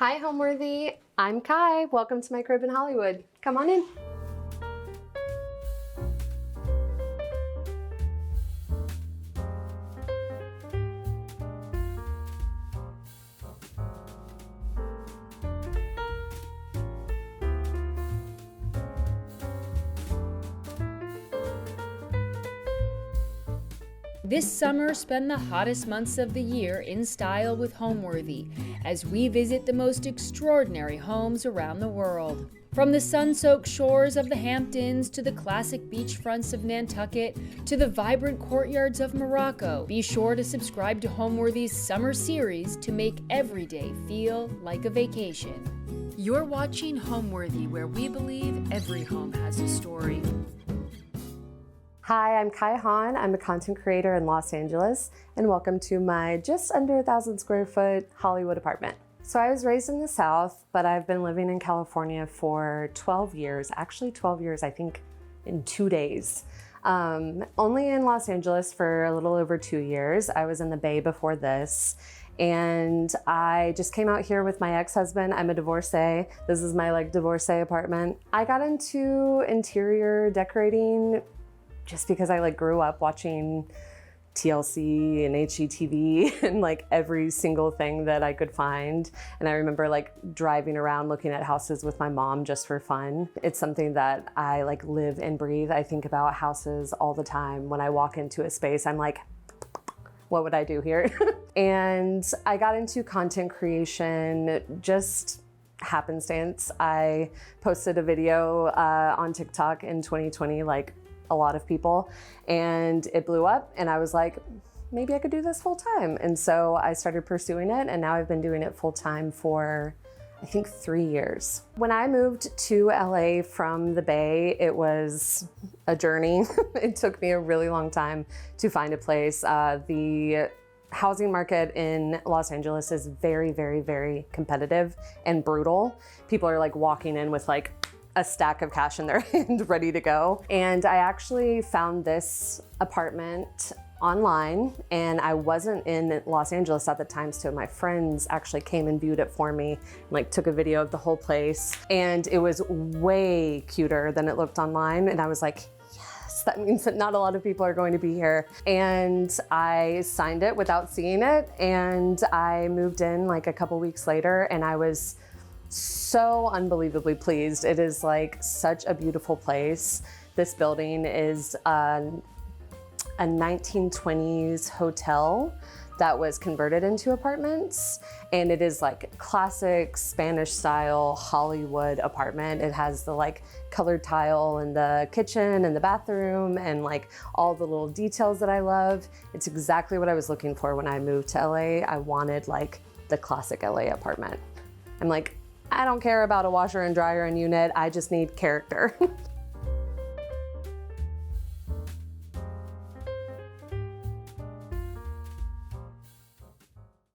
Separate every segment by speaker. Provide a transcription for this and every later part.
Speaker 1: Hi, Homeworthy. I'm Cai. Welcome to my crib in Hollywood. Come on in.
Speaker 2: This summer, spend the hottest months of the year in style with Homeworthy as we visit the most extraordinary homes around the world. From the sun-soaked shores of the Hamptons to the classic beachfronts of Nantucket to the vibrant courtyards of Morocco, be sure to subscribe to Homeworthy's summer series to make every day feel like a vacation. You're watching Homeworthy, where we believe every home has a story.
Speaker 1: Hi, I'm Cai Haun. I'm a content creator in Los Angeles, and welcome to my just under 1,000 square foot Hollywood apartment. So I was raised in the South, but I've been living in California for 12 years, actually 12 years, I think in 2 days. Only in Los Angeles for a little over 2 years. I was in the Bay before this. And I just came out here with my ex-husband. I'm a divorcee. This is my divorcee apartment. I got into interior decorating just because I grew up watching TLC and HGTV and every single thing that I could find. And I remember driving around looking at houses with my mom just for fun. It's something that I live and breathe. I think about houses all the time. When I walk into a space, I'm like, what would I do here? And I got into content creation just happenstance. I posted a video on TikTok in 2020, like a lot of people, and it blew up, and I was like, maybe I could do this full time. And so I started pursuing it, and now I've been doing it full time for I think 3 years. When I moved to LA from the Bay, it was a journey. It took me a really long time to find a place. The housing market in Los Angeles is very, very, very competitive and brutal. People are walking in with a stack of cash in their hand ready to go. And I actually found this apartment online, and I wasn't in Los Angeles at the time, so my friends actually came and viewed it for me, and took a video of the whole place. And it was way cuter than it looked online. And I was like, yes, that means that not a lot of people are going to be here. And I signed it without seeing it. And I moved in a couple weeks later, and I was so unbelievably pleased. It is such a beautiful place. This building is a 1920s hotel that was converted into apartments, and it is classic Spanish style Hollywood apartment. It has the colored tile in the kitchen and the bathroom and all the little details that I love. It's exactly what I was looking for when I moved to LA. I wanted the classic LA apartment. I'm I don't care about a washer and dryer and unit, I just need character.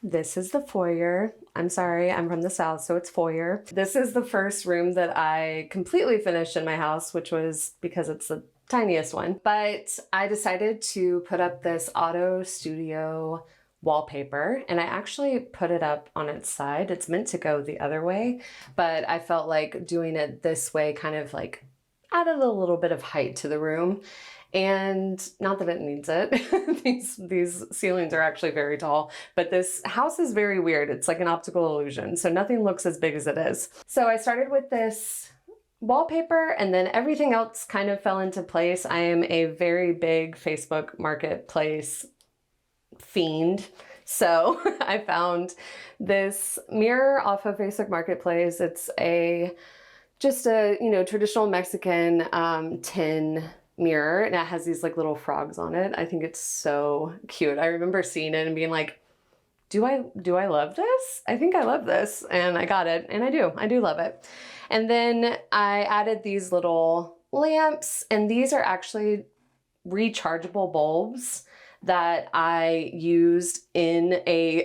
Speaker 1: This is the foyer. I'm sorry, I'm from the South, so it's foyer. This is the first room that I completely finished in my house, which was because it's the tiniest one. But I decided to put up this auto studio wallpaper, and I actually put it up on its side. It's meant to go the other way, but I felt like doing it this way kind of added a little bit of height to the room. And not that it needs it. These ceilings are actually very tall, but this house is very weird. It's like an optical illusion, so nothing looks as big as it is. So I started with this wallpaper, and then everything else kind of fell into place. I am a very big Facebook Marketplace fiend. So I found this mirror off of Facebook Marketplace. It's just a traditional Mexican tin mirror, and it has these like little frogs on it. I think it's so cute. I remember seeing it and being like, do I love this? I think I love this. And I got it, and I do love it. And then I added these little lamps, and these are actually rechargeable bulbs that I used in a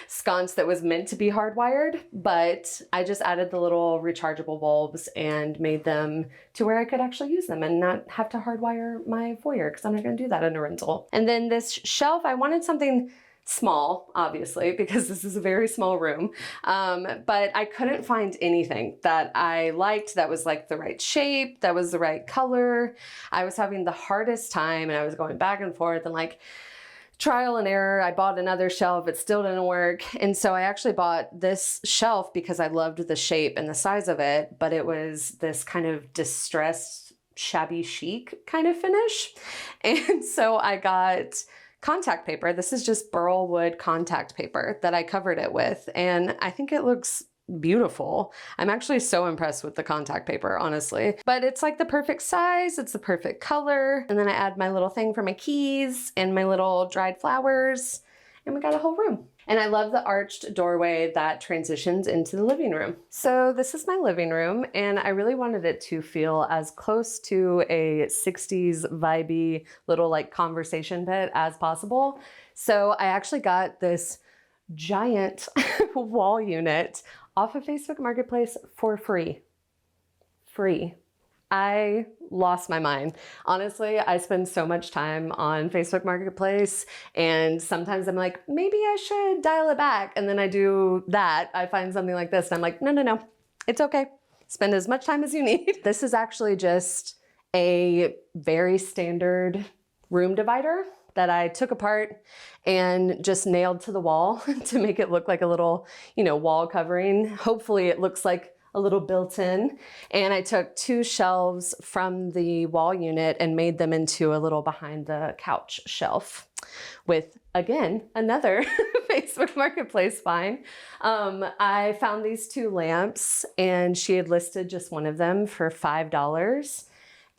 Speaker 1: sconce that was meant to be hardwired, but I just added the little rechargeable bulbs and made them to where I could actually use them and not have to hardwire my foyer, because I'm not going to do that in a rental. And then this shelf, I wanted something small, obviously, because this is a very small room. But I couldn't find anything that I liked that was like the right shape, that was the right color. I was having the hardest time and I was going back and forth and like trial and error. I bought another shelf, it still didn't work. And so I actually bought this shelf because I loved the shape and the size of it, but it was this kind of distressed, shabby chic kind of finish. And so I got contact paper. This is just burl wood contact paper that I covered it with. And I think it looks beautiful. I'm actually so impressed with the contact paper, honestly. But it's like the perfect size, it's the perfect color. And then I add my little thing for my keys and my little dried flowers, and we got a whole room. And I love the arched doorway that transitions into the living room. So this is my living room, and I really wanted it to feel as close to a 60s vibey little like conversation pit as possible. So I actually got this giant wall unit off of Facebook Marketplace for free. Free. I lost my mind. Honestly, I spend so much time on Facebook Marketplace, and sometimes I'm like, maybe I should dial it back. And then I do that. I find something like this and I'm like, no, it's okay. Spend as much time as you need. This is actually just a very standard room divider that I took apart and just nailed to the wall to make it look like a little, wall covering. Hopefully it looks like a little built-in. And I took 2 shelves from the wall unit and made them into a little behind the couch shelf with, again, another Facebook Marketplace find. I found these 2 lamps and she had listed just one of them for $5.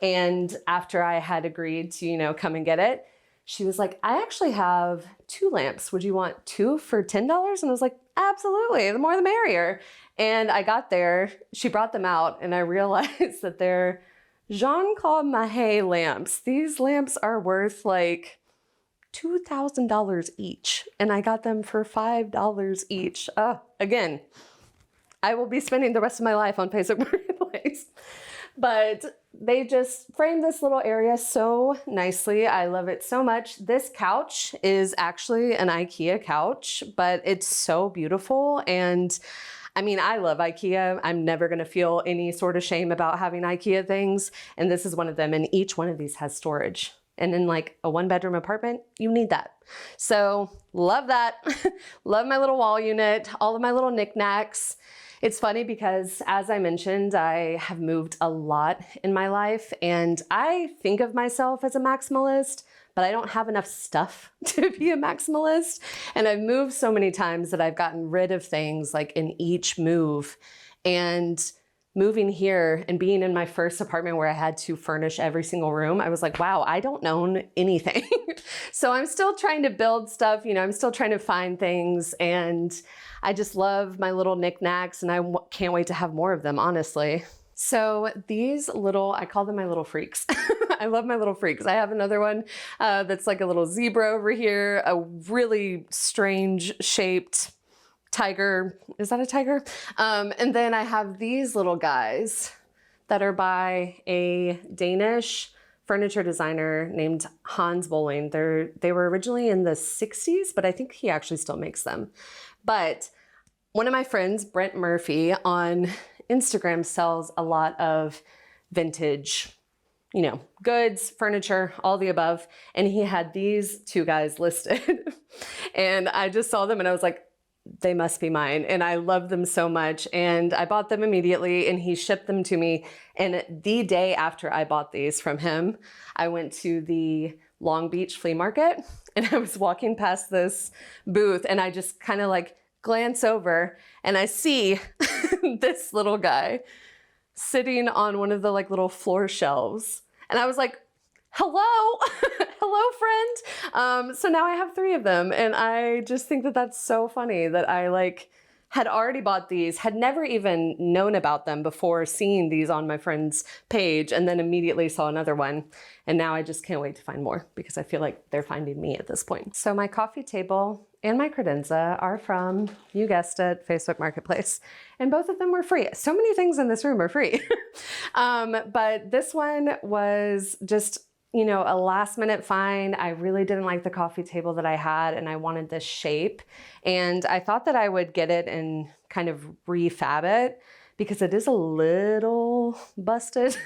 Speaker 1: And after I had agreed to, come and get it, she was like, I actually have 2 lamps. Would you want 2 for $10? And I was like, absolutely, the more the merrier. And I got there, she brought them out, and I realized that they're Jean-Claude Mahe lamps. These lamps are worth like $2,000 each, and I got them for $5 each. Again, I will be spending the rest of my life on Facebook Marketplace. But they just framed this little area so nicely. I love it so much. This couch is actually an IKEA couch, but it's so beautiful. And I mean, I love IKEA. I'm never gonna feel any sort of shame about having IKEA things. And this is one of them. And each one of these has storage. And in like a 1-bedroom apartment, you need that. So love that. Love my little wall unit, all of my little knickknacks. It's funny because, as I mentioned, I have moved a lot in my life, and I think of myself as a maximalist, but I don't have enough stuff to be a maximalist. And I've moved so many times that I've gotten rid of things like in each move. And moving here and being in my first apartment where I had to furnish every single room, I was like, wow, I don't own anything. So I'm still trying to build stuff, I'm still trying to find things, and I just love my little knickknacks, and I can't wait to have more of them, honestly. So these I call them my little freaks. I love my little freaks. I have another one that's like a little zebra over here, a really strange shaped tiger. Is that a tiger? And then I have these little guys that are by a Danish furniture designer named Hans Bowling. They were originally in the 60s, but I think he actually still makes them. But one of my friends, Brent Murphy, on Instagram sells a lot of vintage, goods, furniture, all the above. And he had these 2 guys listed. And I just saw them and I was like, they must be mine. And I love them so much. And I bought them immediately, and he shipped them to me. And the day after I bought these from him, I went to the Long Beach flea market, and I was walking past this booth, and I just kind of like glance over and I see this little guy sitting on one of the like little floor shelves. And I was like, hello, hello friend. So now I have 3 of them, and I just think that that's so funny that I had already bought these, had never even known about them before seeing these on my friend's page, and then immediately saw another one. And now I just can't wait to find more because I feel like they're finding me at this point. So my coffee table and my credenza are from, you guessed it, Facebook Marketplace. And both of them were free. So many things in this room are free. But this one was just you know, a last minute find. I really didn't like the coffee table that I had and I wanted this shape. And I thought that I would get it and kind of refab it because it is a little busted,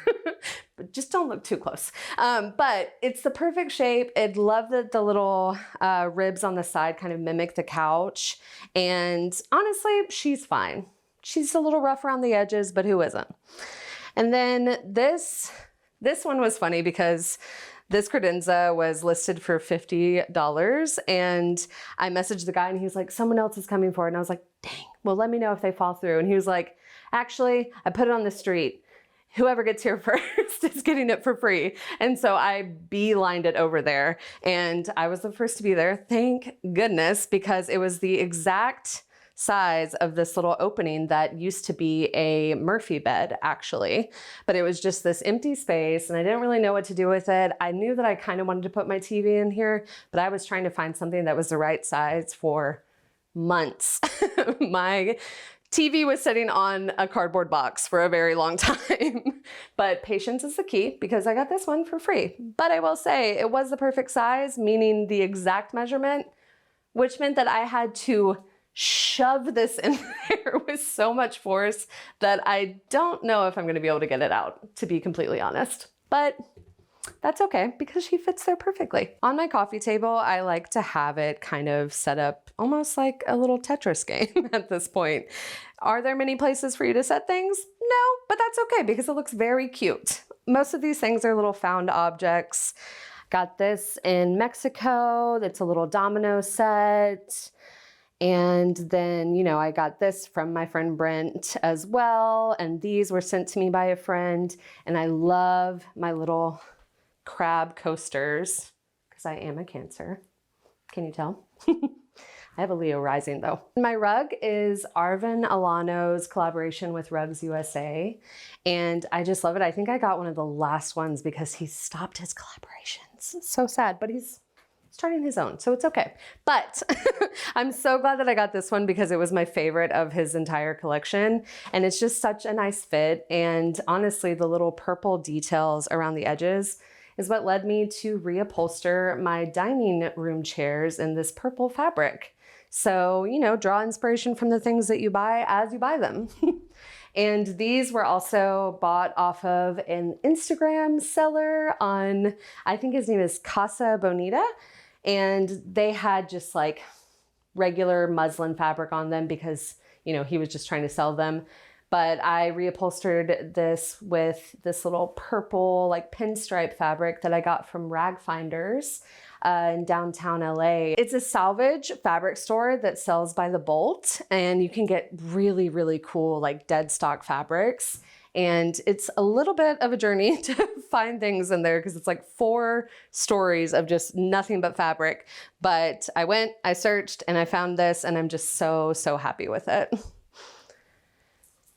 Speaker 1: but just don't look too close. But it's the perfect shape. I love that the little ribs on the side kind of mimic the couch. And honestly, she's fine. She's a little rough around the edges, but who isn't? And then this one was funny because this credenza was listed for $50 and I messaged the guy and he was like, someone else is coming for it. And I was like, dang, well, let me know if they fall through. And he was like, actually, I put it on the street. Whoever gets here first is getting it for free. And so I beelined it over there and I was the first to be there. Thank goodness, because it was the exact size of this little opening that used to be a Murphy bed actually, but it was just this empty space and I didn't really know what to do with it. I knew that I kind of wanted to put my TV in here, but I was trying to find something that was the right size for months. My TV was sitting on a cardboard box for a very long time, but patience is the key because I got this one for free. But I will say it was the perfect size, meaning the exact measurement, which meant that I had to shove this in there with so much force that I don't know if I'm going to be able to get it out, to be completely honest. But that's okay because she fits there perfectly. On my coffee table, I like to have it kind of set up almost like a little Tetris game at this point. Are there many places for you to set things? No, but that's okay because it looks very cute. Most of these things are little found objects. Got this in Mexico. It's a little domino set. And then, you know, I got this from my friend Brent as well. And these were sent to me by a friend. And I love my little crab coasters because I am a Cancer. Can you tell? I have a Leo rising though. My rug is Arvin Alano's collaboration with Rugs USA. And I just love it. I think I got one of the last ones because he stopped his collaborations. It's so sad, but he's starting his own, so it's okay. But I'm so glad that I got this one because it was my favorite of his entire collection. And it's just such a nice fit. And honestly, the little purple details around the edges is what led me to reupholster my dining room chairs in this purple fabric. So, you know, draw inspiration from the things that you buy as you buy them. And these were also bought off of an Instagram seller on, I think his name is Casa Bonita. And they had just like regular muslin fabric on them because, you know, he was just trying to sell them. But I reupholstered this with this little purple like pinstripe fabric that I got from Rag Finders in downtown LA. It's a salvage fabric store that sells by the bolt and you can get really, really cool like dead stock fabrics. And it's a little bit of a journey to find things in there because it's like 4 stories of just nothing but fabric. But I went, I searched, and I found this, and I'm just so, so happy with it.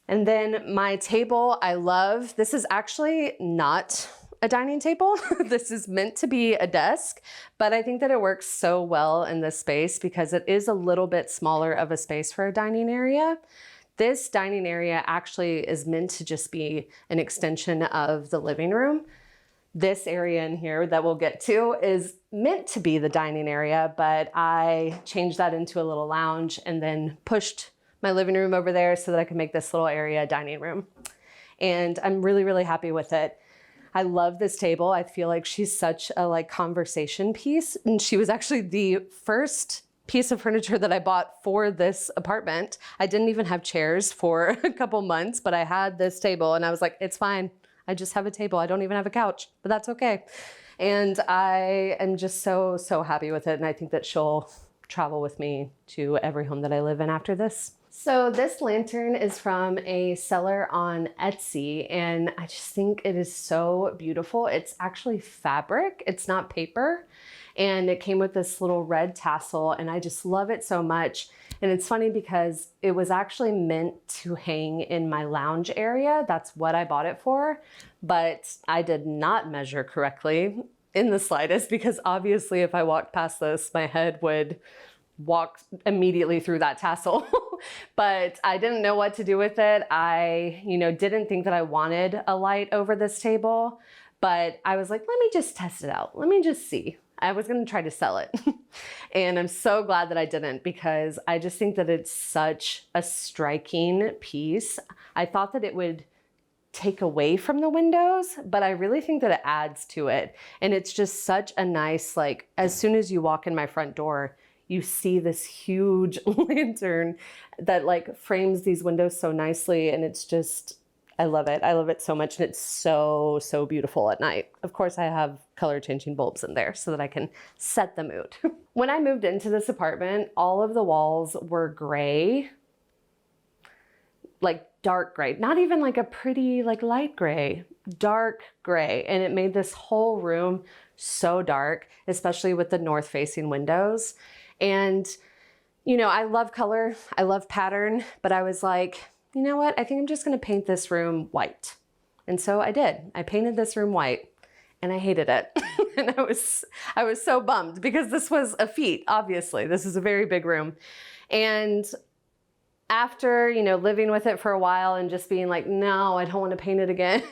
Speaker 1: And then my table, I love. This is actually not a dining table. This is meant to be a desk, but I think that it works so well in this space because it is a little bit smaller of a space for a dining area. This dining area actually is meant to just be an extension of the living room. This area in here that we'll get to is meant to be the dining area, but I changed that into a little lounge and then pushed my living room over there so that I could make this little area a dining room. And I'm really, really happy with it. I love this table. I feel like she's such a like conversation piece. And she was actually the first piece of furniture that I bought for this apartment. I didn't even have chairs for a couple months, but I had this table and I was like, it's fine. I just have a table. I don't even have a couch, but that's okay. And I am just so, so happy with it. And I think that she'll travel with me to every home that I live in after this. So this lantern is from a seller on Etsy, and I just think it is so beautiful. It's actually fabric, it's not paper, and it came with this little red tassel, and I just love it so much. And it's funny because it was actually meant to hang in my lounge area. That's what I bought it for, but I did not measure correctly in the slightest because obviously if I walked past this, my head would walk immediately through that tassel. But I didn't know what to do with it. I, didn't think that I wanted a light over this table, but I was like, let me just test it out. Let me just see. I was gonna try to sell it. And I'm so glad that I didn't, because I just think that it's such a striking piece. I thought that it would take away from the windows, but I really think that it adds to it. And it's just such a nice, like, as soon as you walk in my front door, you see this huge lantern that like frames these windows so nicely. And it's just, I love it. I love it so much. And it's so, so beautiful at night. Of course, I have color changing bulbs in there so that I can set the mood. When I moved into this apartment, all of the walls were gray, like dark gray, not even like a pretty like light gray, dark gray. And it made this whole room so dark, especially with the north facing windows. And, you know, I love color, I love pattern, but I was like, you know what? I think I'm just gonna paint this room white. And so I did. I painted this room white and I hated it. And I was so bummed because this was a feat, obviously. This is a very big room. And after, you know, living with it for a while and just being like, no, I don't want to paint it again,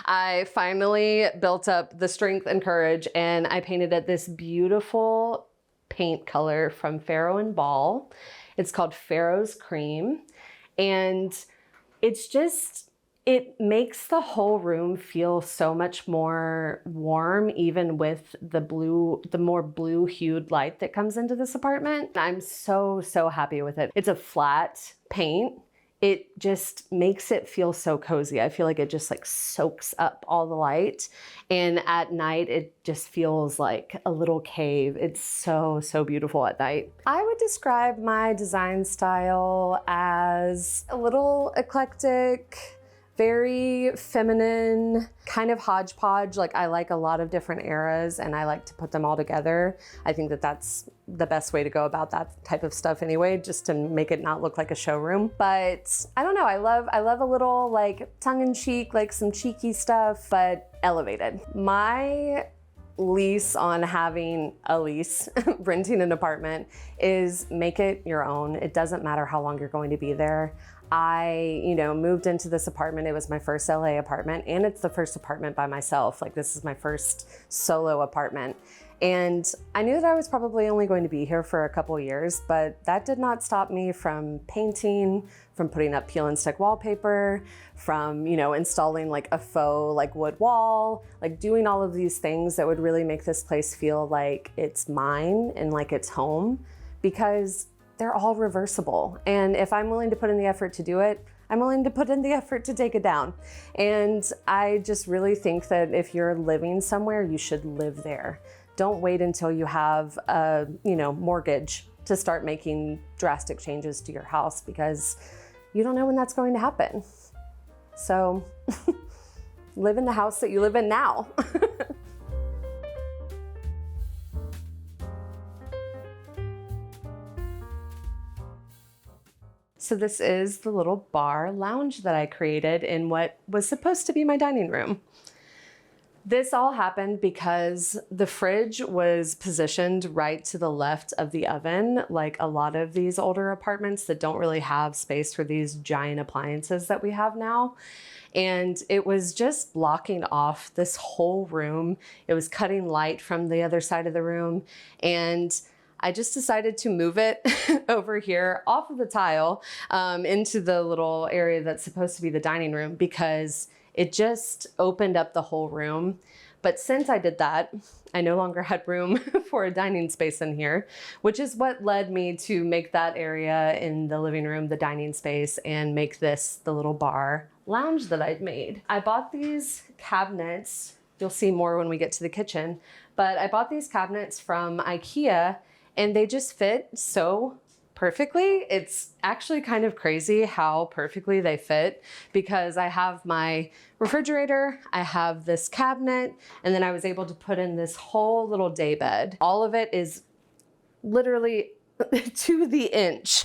Speaker 1: I finally built up the strength and courage and I painted it this beautiful paint color from Farrow and Ball. It's called Farrow's Cream. And it's just, it makes the whole room feel so much more warm, even with the more blue hued light that comes into this apartment. I'm so, so happy with it. It's a flat paint. It just makes it feel so cozy. I feel like it just like soaks up all the light. And at night, it just feels like a little cave. It's so, so beautiful at night. I would describe my design style as a little eclectic, very feminine, kind of hodgepodge. Like I like a lot of different eras and I like to put them all together. I think that that's the best way to go about that type of stuff anyway, just to make it not look like a showroom. But I don't know, I love a little like tongue-in-cheek, like some cheeky stuff, but elevated. My lease on having a lease, renting an apartment, is make it your own. It doesn't matter how long you're going to be there. I, you know, moved into this apartment. It was my first LA apartment and it's the first apartment by myself. Like this is my first solo apartment. And I knew that I was probably only going to be here for a couple years, but that did not stop me from painting, from putting up peel and stick wallpaper, from, you know, installing like a faux like wood wall, like doing all of these things that would really make this place feel like it's mine and like it's home, because they're all reversible. And if I'm willing to put in the effort to do it, I'm willing to put in the effort to take it down. And I just really think that if you're living somewhere, you should live there. Don't wait until you have a, you know, mortgage to start making drastic changes to your house, because you don't know when that's going to happen. So live in the house that you live in now. So this is the little bar lounge that I created in what was supposed to be my dining room. This all happened because the fridge was positioned right to the left of the oven, like a lot of these older apartments that don't really have space for these giant appliances that we have now. And it was just blocking off this whole room. It was cutting light from the other side of the room. And I just decided to move it over here off of the tile into the little area that's supposed to be the dining room, because it just opened up the whole room. But since I did that, I no longer had room for a dining space in here, which is what led me to make that area in the living room the dining space and make this the little bar lounge that I'd made. I bought these cabinets. You'll see more when we get to the kitchen, but I bought these cabinets from IKEA and they just fit so perfectly. It's actually kind of crazy how perfectly they fit, because I have my refrigerator, I have this cabinet, and then I was able to put in this whole little day bed. All of it is literally to the inch.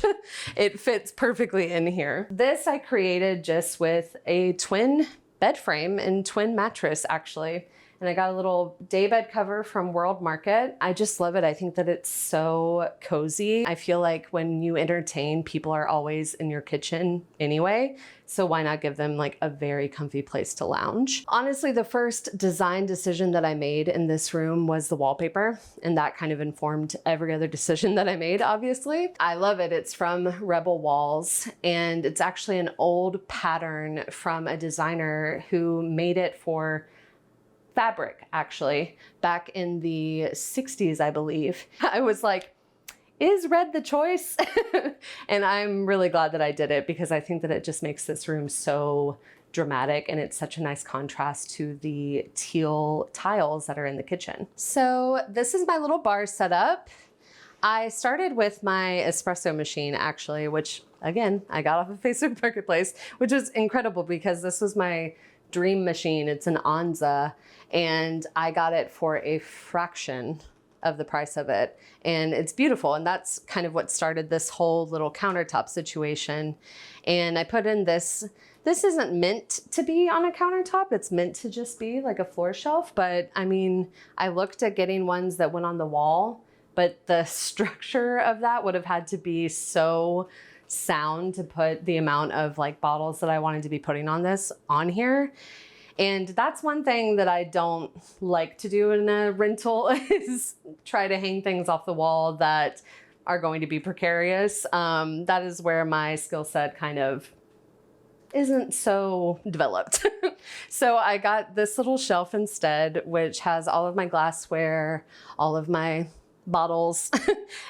Speaker 1: It fits perfectly in here. This I created just with a twin bed frame and twin mattress actually. And I got a little daybed cover from World Market. I just love it. I think that it's so cozy. I feel like when you entertain, people are always in your kitchen anyway. So why not give them like a very comfy place to lounge? Honestly, the first design decision that I made in this room was the wallpaper, and that kind of informed every other decision that I made, obviously. I love it. It's from Rebel Walls, and it's actually an old pattern from a designer who made it for fabric, actually, back in the 60s, I believe. I was like, is red the choice? And I'm really glad that I did it because I think that it just makes this room so dramatic, and it's such a nice contrast to the teal tiles that are in the kitchen. So this is my little bar setup. I started with my espresso machine, actually, which again, I got off of Facebook Marketplace, which is incredible because this was my dream machine. It's an Anza, and I got it for a fraction of the price of it. And it's beautiful. And that's kind of what started this whole little countertop situation. And I put in this isn't meant to be on a countertop. It's meant to just be like a floor shelf. But I mean, I looked at getting ones that went on the wall, but the structure of that would have had to be so sound to put the amount of like bottles that I wanted to be putting on this on here. And that's one thing that I don't like to do in a rental is try to hang things off the wall that are going to be precarious. That is where my skill set kind of isn't so developed. So I got this little shelf instead, which has all of my glassware, all of my bottles,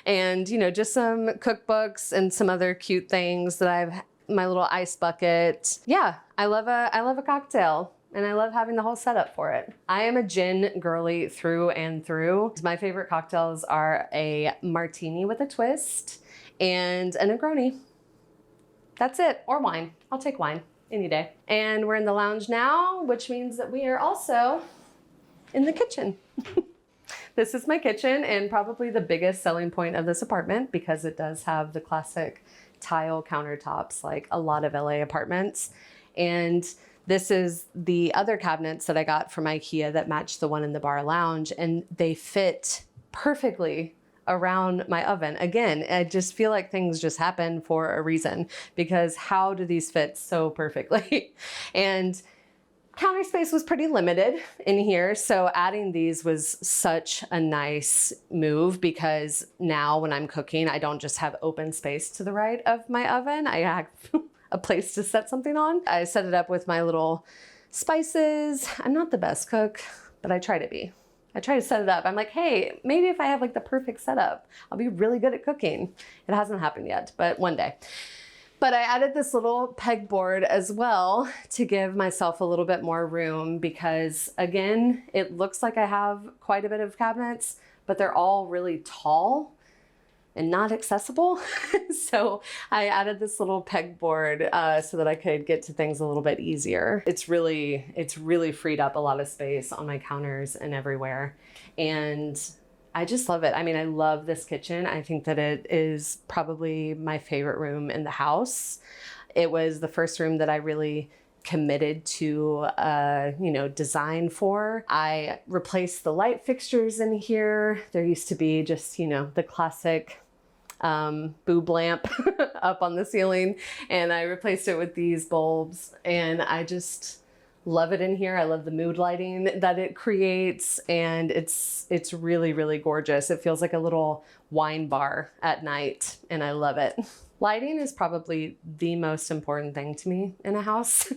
Speaker 1: and just some cookbooks and some other cute things that I've, my little ice bucket. Yeah, I love a cocktail. And I love having the whole setup for it. I am a gin girly through and through. My favorite cocktails are a martini with a twist and a Negroni. That's it, or wine. I'll take wine any day. And we're in the lounge now, which means that we are also in the kitchen. This is my kitchen, and probably the biggest selling point of this apartment because it does have the classic tile countertops like a lot of LA apartments. And this is the other cabinets that I got from IKEA that match the one in the bar lounge, and they fit perfectly around my oven. Again, I just feel like things just happen for a reason because how do these fit so perfectly? And counter space was pretty limited in here, so adding these was such a nice move because now when I'm cooking, I don't just have open space to the right of my oven. I have a place to set something on. I set it up with my little spices. I'm not the best cook, but I try to be. I try to set it up. I'm like, hey, maybe if I have like the perfect setup, I'll be really good at cooking. It hasn't happened yet, but one day. But I added this little pegboard as well to give myself a little bit more room because again, it looks like I have quite a bit of cabinets, but they're all really tall and not accessible. So I added this little pegboard so that I could get to things a little bit easier. It's really freed up a lot of space on my counters and everywhere. And I just love it. I mean, I love this kitchen. I think that it is probably my favorite room in the house. It was the first room that I really committed to, design for. I replaced the light fixtures in here. There used to be just, the classic boob lamp up on the ceiling, and I replaced it with these bulbs, and I just love it in here. I love the mood lighting that it creates, and it's really, really gorgeous. It feels like a little wine bar at night, and I love it. Lighting is probably the most important thing to me in a house.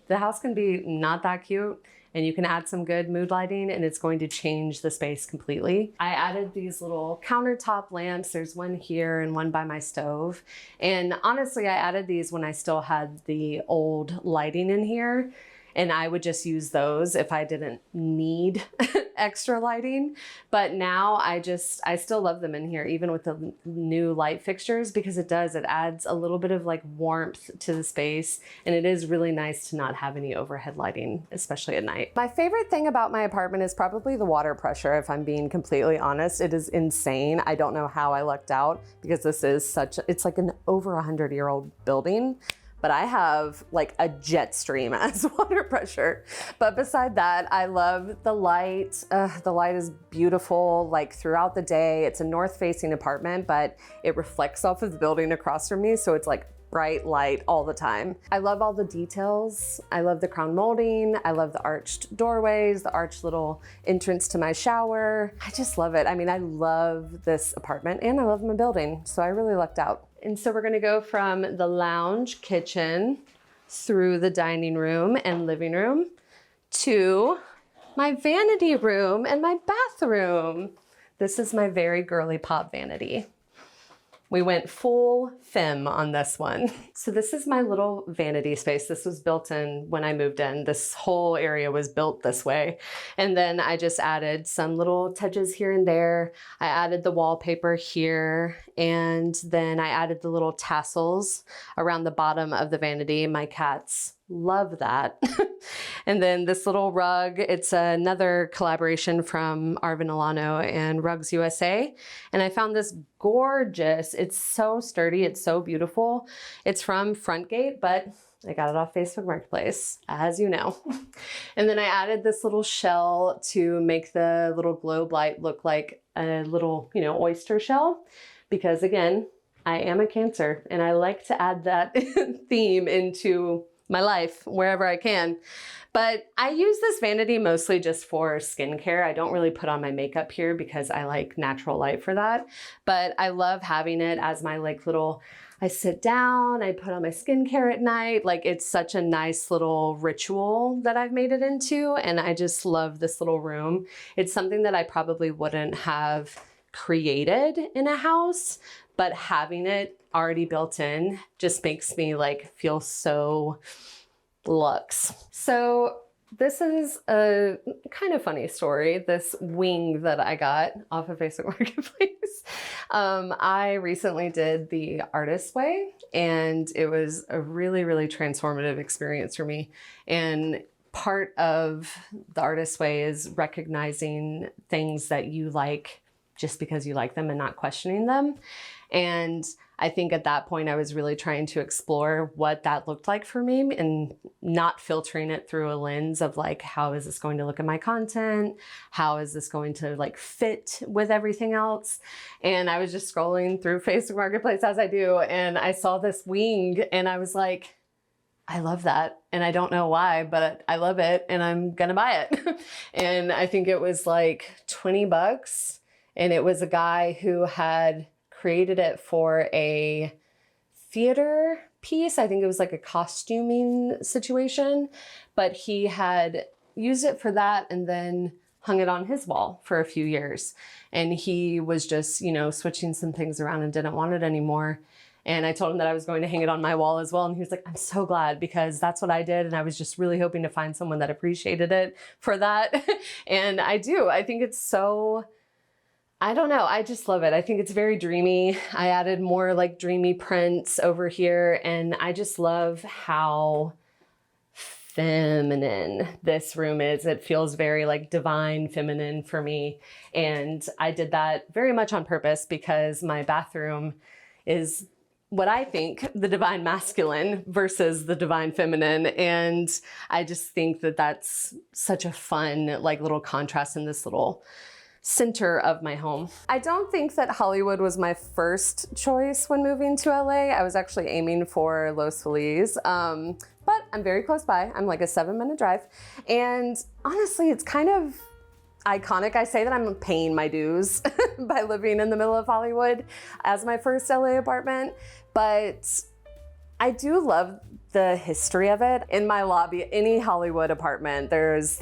Speaker 1: The house can be not that cute, and you can add some good mood lighting and it's going to change the space completely. I added these little countertop lamps. There's one here and one by my stove. And honestly, I added these when I still had the old lighting in here. And I would just use those if I didn't need extra lighting. But now I still love them in here, even with the new light fixtures, because it adds a little bit of like warmth to the space. And it is really nice to not have any overhead lighting, especially at night. My favorite thing about my apartment is probably the water pressure, if I'm being completely honest. It is insane. I don't know how I lucked out because this is it's like an over 100-year-old building. but I have like a jet stream as water pressure. But beside that, I love the light. The light is beautiful, like throughout the day. It's a north-facing apartment, but it reflects off of the building across from me, so it's like bright light all the time. I love all the details. I love the crown molding. I love the arched doorways, the arched little entrance to my shower. I just love it. I mean, I love this apartment and I love my building, so I really lucked out. And so we're gonna go from the lounge kitchen through the dining room and living room to my vanity room and my bathroom. This is my very girly pop vanity. We went full femme on this one. So this is my little vanity space. This was built in when I moved in. This whole area was built this way. And then I just added some little touches here and there. I added the wallpaper here, and then I added the little tassels around the bottom of the vanity. My cats love that. And then this little rug, it's another collaboration from Arvin Alano and Rugs USA. And I found this gorgeous, it's so sturdy, it's so beautiful. It's from Frontgate, but I got it off Facebook Marketplace, as you know. And then I added this little shell to make the little globe light look like a little, oyster shell. Because again, I am a Cancer and I like to add that theme into my life wherever I can. But I use this vanity mostly just for skincare. I don't really put on my makeup here because I like natural light for that. But I love having it as my I sit down, I put on my skincare at night. Like, it's such a nice little ritual that I've made it into. And I just love this little room. It's something that I probably wouldn't have created in a house, but having it already built in just makes me feel so luxe. So this is a kind of funny story, this wing that I got off of Facebook Marketplace. I recently did the Artist Way, and it was a really, really transformative experience for me. And part of the Artist Way is recognizing things that you like just because you like them and not questioning them. And I think at that point I was really trying to explore what that looked like for me and not filtering it through a lens of how is this going to look in my content? How is this going to fit with everything else? And I was just scrolling through Facebook Marketplace as I do, and I saw this wing and I was like, I love that. And I don't know why, but I love it and I'm gonna buy it. And I think it was $20. And it was a guy who had created it for a theater piece. I think it was a costuming situation, but he had used it for that and then hung it on his wall for a few years. And he was just, switching some things around and didn't want it anymore. And I told him that I was going to hang it on my wall as well. And he was like, I'm so glad, because that's what I did. And I was just really hoping to find someone that appreciated it for that. And I do. I think it's so, I don't know. I just love it. I think it's very dreamy. I added more dreamy prints over here, and I just love how feminine this room is. It feels very divine feminine for me. And I did that very much on purpose because my bathroom is what I think the divine masculine versus the divine feminine. And I just think that that's such a fun little contrast in this little center of my home. I don't think that Hollywood was my first choice when moving to LA. I was actually aiming for Los Feliz, but I'm very close by. I'm a 7-minute drive. And honestly, it's kind of iconic. I say that I'm paying my dues by living in the middle of Hollywood as my first LA apartment, but I do love the history of it. In my lobby, any Hollywood apartment, there's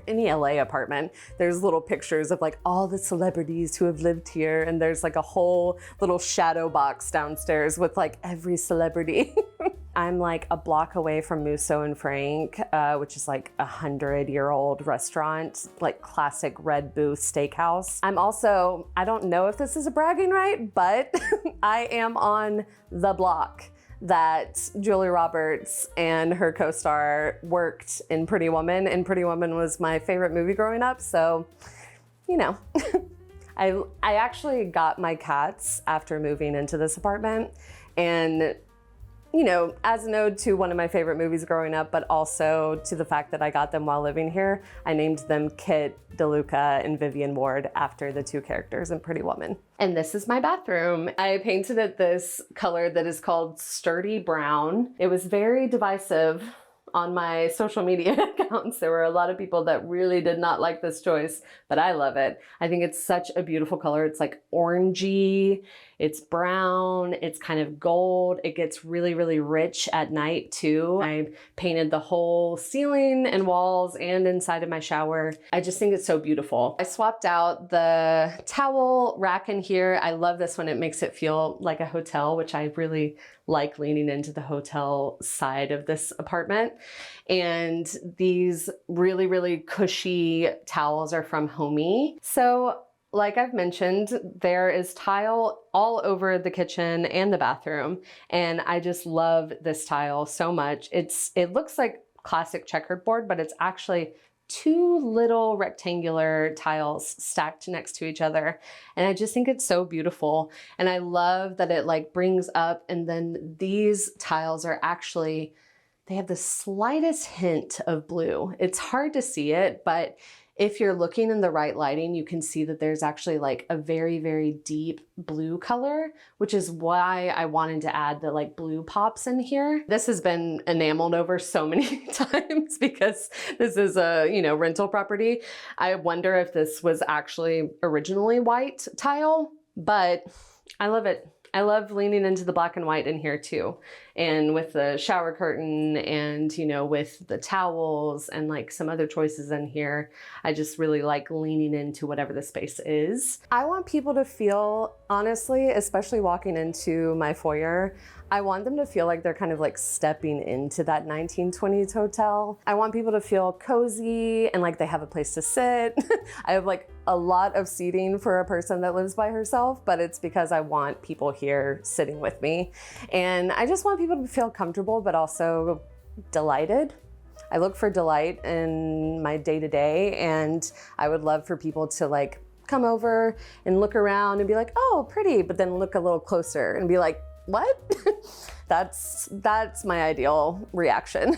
Speaker 1: any LA apartment, there's little pictures of all the celebrities who have lived here. And there's a whole little shadow box downstairs with every celebrity. I'm a block away from Musso and Frank, which is a 100-year-old restaurant, classic red booth steakhouse. I'm also, I don't know if this is a bragging right, but I am on the block that Julia Roberts and her co-star worked in Pretty Woman, and Pretty Woman was my favorite movie growing up, so, I actually got my cats after moving into this apartment, and you know, as an ode to one of my favorite movies growing up, but also to the fact that I got them while living here, I named them Kit, DeLuca, and Vivian Ward after the two characters in Pretty Woman. And this is my bathroom. I painted it this color that is called Sturdy Brown. It was very divisive on my social media accounts. There were a lot of people that really did not like this choice, but I love it. I think it's such a beautiful color. It's like orangey, it's brown, it's kind of gold. It gets really, really rich at night too. I painted the whole ceiling and walls and inside of my shower. I just think it's so beautiful. I swapped out the towel rack in here. I love this one. It makes it feel like a hotel, which I really like, leaning into the hotel side of this apartment. And these really, really cushy towels are from Homey. So like I've mentioned, there is tile all over the kitchen and the bathroom. And I just love this tile so much. It looks like classic checkered board, but it's actually two little rectangular tiles stacked next to each other. And I just think it's so beautiful. And I love that it like brings up, and then these tiles are actually, they have the slightest hint of blue. It's hard to see it, but if you're looking in the right lighting, you can see that there's actually like a very, very deep blue color, which is why I wanted to add the like blue pops in here. This has been enameled over so many times because this is a, you know, rental property. I wonder if this was actually originally white tile, but I love it. I love leaning into the black and white in here too. And with the shower curtain and, you know, with the towels and like some other choices in here, I just really like leaning into whatever the space is. I want people to feel, honestly, especially walking into my foyer, I want them to feel like they're kind of like stepping into that 1920s hotel. I want people to feel cozy and like they have a place to sit. I have like a lot of seating for a person that lives by herself, but it's because I want people here sitting with me. And I just want people to feel comfortable, but also delighted. I look for delight in my day-to-day, and I would love for people to like come over and look around and be like, oh, pretty, but then look a little closer and be like, what? That's my ideal reaction.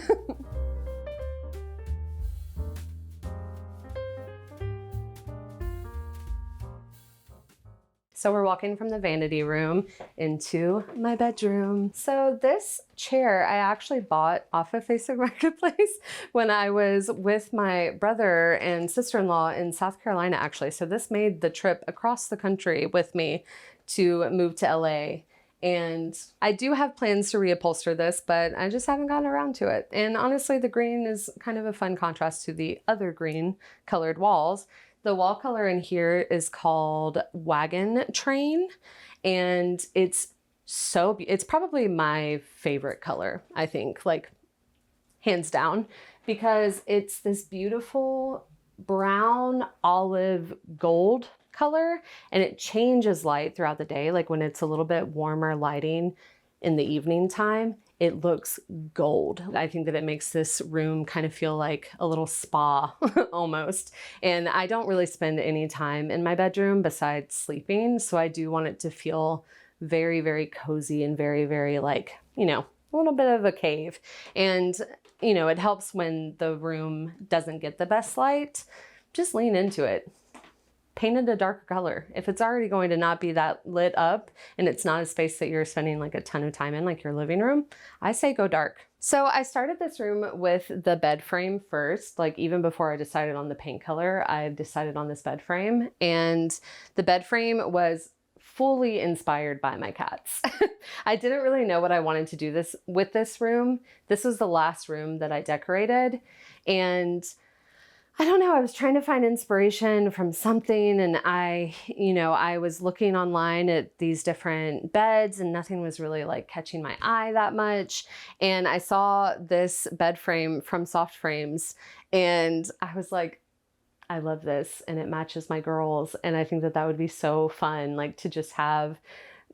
Speaker 1: So we're walking from the vanity room into my bedroom. So this chair I actually bought off of Facebook Marketplace when I was with my brother and sister-in-law in South Carolina, actually. So this made the trip across the country with me to move to LA. And I do have plans to reupholster this, but I just haven't gotten around to it. And honestly, the green is kind of a fun contrast to the other green colored walls. The wall color in here is called Wagon Train, and it's probably my favorite color, I think, like hands down, because it's this beautiful brown olive gold color, and it changes light throughout the day. Like when it's a little bit warmer lighting in the evening time, it looks gold. I think that it makes this room kind of feel like a little spa almost. And I don't really spend any time in my bedroom besides sleeping. So I do want it to feel very, very cozy and very, very like, you know, a little bit of a cave. And, you know, it helps when the room doesn't get the best light. Just lean into it. Paint it a darker color. If it's already going to not be that lit up and it's not a space that you're spending like a ton of time in, like your living room, I say go dark. So I started this room with the bed frame first. Like even before I decided on the paint color, I decided on this bed frame, and the bed frame was fully inspired by my cats. I didn't really know what I wanted to do with this room. This was the last room that I decorated, and I don't know, I was trying to find inspiration from something, and I was looking online at these different beds and nothing was really like catching my eye that much. And I saw this bed frame from Soft Frames and I was like, I love this and it matches my girls. And I think that that would be so fun, like to just have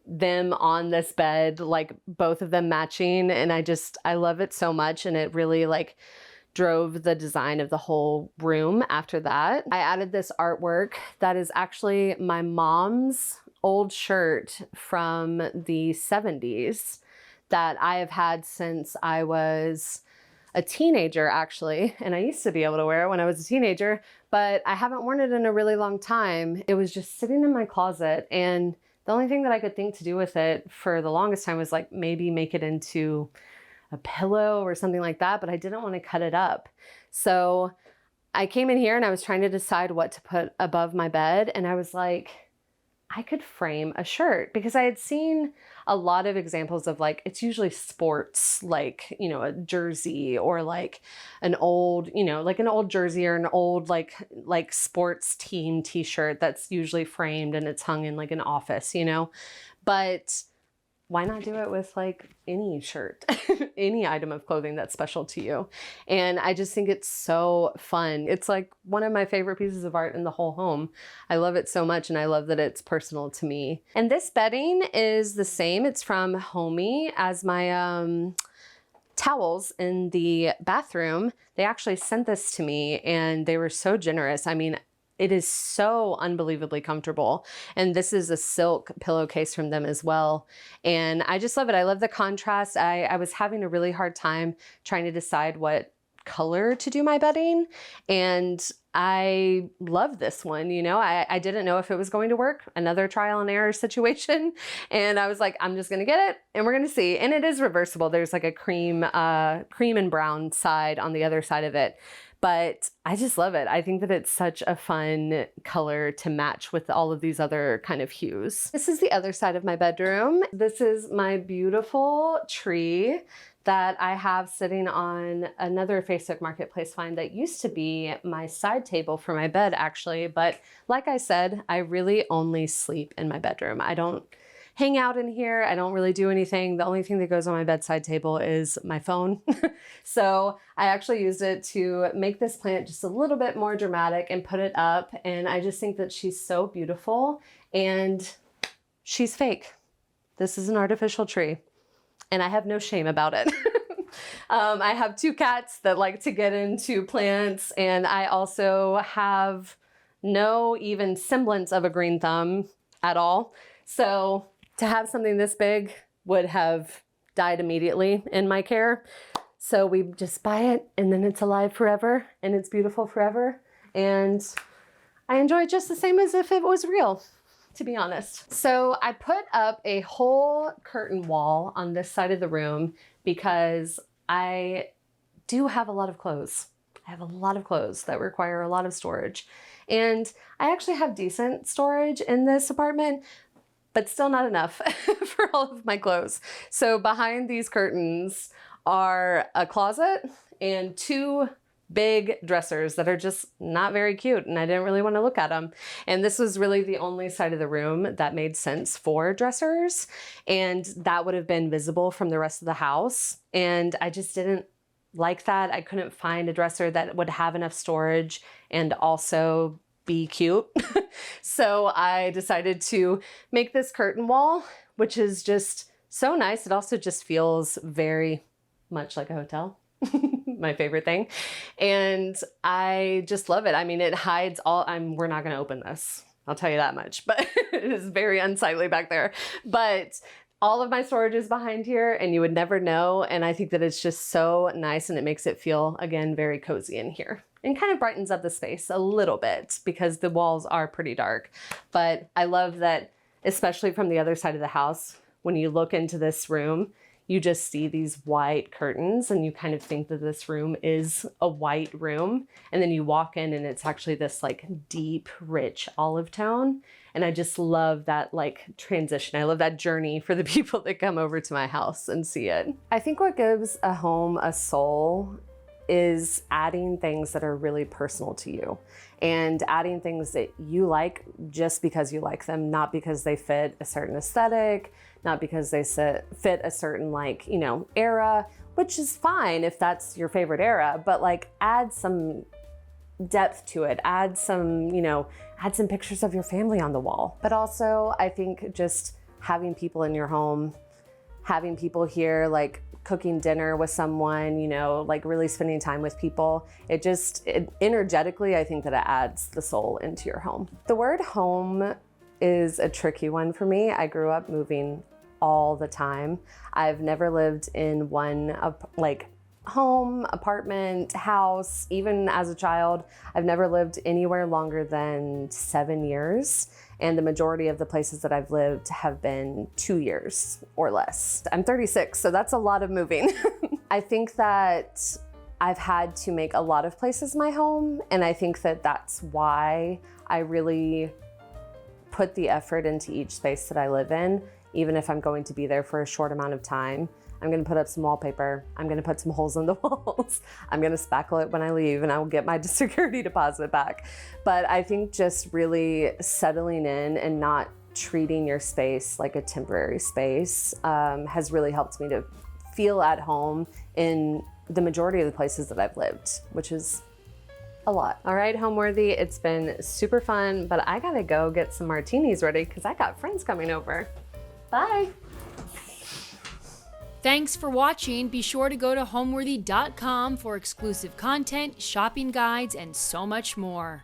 Speaker 1: them on this bed, like both of them matching. And I love it so much. And it really like drove the design of the whole room after that. I added this artwork that is actually my mom's old shirt from the 70s that I have had since I was a teenager, actually. And I used to be able to wear it when I was a teenager, but I haven't worn it in a really long time. It was just sitting in my closet, and the only thing that I could think to do with it for the longest time was like maybe make it into a pillow or something like that, but I didn't want to cut it up. So I came in here and I was trying to decide what to put above my bed, and I was like, I could frame a shirt, because I had seen a lot of examples of like, it's usually sports, like, you know, a jersey or like an old, you know, like an old jersey or an old like sports team t-shirt that's usually framed and it's hung in like an office, you know, but why not do it with like any shirt, any item of clothing that's special to you? And I just think it's so fun. It's like one of my favorite pieces of art in the whole home. I love it so much, and I love that it's personal to me. And this bedding is the same. It's from Homey as my towels in the bathroom. They actually sent this to me and they were so generous. I mean, it is so unbelievably comfortable. And this is a silk pillowcase from them as well. And I just love it. I love the contrast. I was having a really hard time trying to decide what color to do my bedding. And I love this one. You know, I didn't know if it was going to work. Another trial and error situation. And I was like, I'm just going to get it and we're going to see. And it is reversible. There's like a cream and brown side on the other side of it. But I just love it. I think that it's such a fun color to match with all of these other kind of hues. This is the other side of my bedroom. This is my beautiful tree that I have sitting on another Facebook Marketplace find that used to be my side table for my bed, actually. But like I said, I really only sleep in my bedroom. I don't hang out in here. I don't really do anything. The only thing that goes on my bedside table is my phone. So I actually used it to make this plant just a little bit more dramatic and put it up. And I just think that she's so beautiful, and she's fake. This is an artificial tree, and I have no shame about it. I have 2 cats that like to get into plants, and I also have no even semblance of a green thumb at all. So to have something this big would have died immediately in my care. So we just buy it, and then it's alive forever, and it's beautiful forever. And I enjoy it just the same as if it was real, to be honest. So I put up a whole curtain wall on this side of the room because I do have a lot of clothes. I have a lot of clothes that require a lot of storage. And I actually have decent storage in this apartment, but still not enough for all of my clothes. So behind these curtains are a closet and 2 big dressers that are just not very cute, and I didn't really want to look at them. And this was really the only side of the room that made sense for dressers, and that would have been visible from the rest of the house. And I just didn't like that. I couldn't find a dresser that would have enough storage and also be cute. So I decided to make this curtain wall, which is just so nice. It also just feels very much like a hotel. My favorite thing. And I just love it. I mean, it hides all, we're not going to open this. I'll tell you that much, but it is very unsightly back there. But all of my storage is behind here, and you would never know. And I think that it's just so nice, and it makes it feel, again, very cozy in here. And kind of brightens up the space a little bit because the walls are pretty dark. But I love that, especially from the other side of the house, when you look into this room, you just see these white curtains and you kind of think that this room is a white room. And then you walk in and it's actually this like deep, rich olive tone. And I just love that like transition. I love that journey for the people that come over to my house and see it. I think what gives a home a soul is adding things that are really personal to you, and adding things that you like just because you like them, not because they fit a certain aesthetic, not because they fit a certain like, you know, era, which is fine if that's your favorite era, but like add some depth to it, add some, you know, add some pictures of your family on the wall. But also I think just having people in your home, having people here, like cooking dinner with someone, you know, like really spending time with people, it energetically, I think that it adds the soul into your home. The word home is a tricky one for me. I grew up moving all the time. I've never lived in one home, apartment, house. Even as a child, I've never lived anywhere longer than 7 years. And the majority of the places that I've lived have been 2 years or less. I'm 36, so that's a lot of moving. I think that I've had to make a lot of places my home, and I think that that's why I really put the effort into each space that I live in, even if I'm going to be there for a short amount of time. I'm gonna put up some wallpaper. I'm gonna put some holes in the walls. I'm gonna spackle it when I leave, and I will get my security deposit back. But I think just really settling in and not treating your space like a temporary space has really helped me to feel at home in the majority of the places that I've lived, which is a lot. All right, Homeworthy, it's been super fun, but I gotta go get some martinis ready because I got friends coming over. Bye.
Speaker 2: Thanks for watching. Be sure to go to homeworthy.com for exclusive content, shopping guides, and so much more.